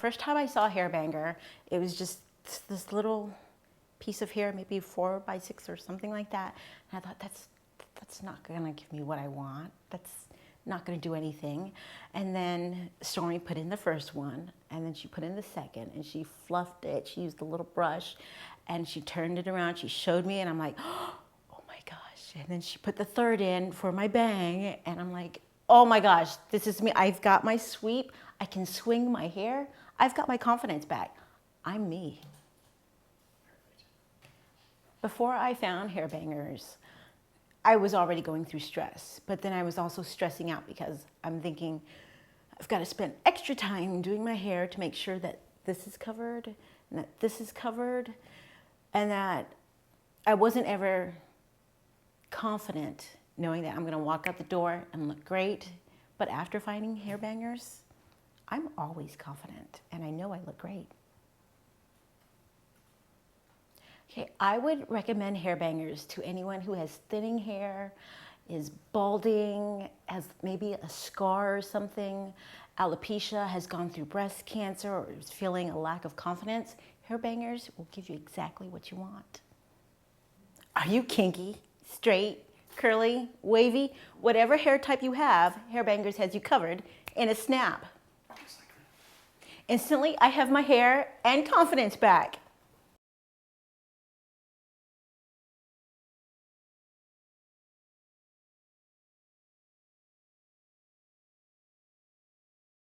first time I saw Hair Banger, it was just this little piece of hair, maybe 4x6 or something like that. And I thought, that's not gonna give me what I want. That's not gonna do anything. And then Stormy put in the first one, and then she put in the second, and she fluffed it. She used a little brush, and she turned it around. She showed me, and I'm like, oh my gosh. And then she put the third in for my bang, and I'm like, oh my gosh, this is me. I've got my sweep. I can swing my hair. I've got my confidence back. I'm me. Before I found Hair Bangers, I was already going through stress, but then I was also stressing out because I'm thinking, I've got to spend extra time doing my hair to make sure that this is covered and that this is covered, and that I wasn't ever confident knowing that I'm going to walk out the door and look great. But after finding Hair Bangers, I'm always confident and I know I look great. Okay, I would recommend Hair Bangers to anyone who has thinning hair, is balding, has maybe a scar or something, alopecia, has gone through breast cancer, or is feeling a lack of confidence. Hair Bangers will give you exactly what you want. Are you kinky, straight, curly, wavy? Whatever hair type you have, Hair Bangers has you covered in a snap. Instantly, I have my hair and confidence back.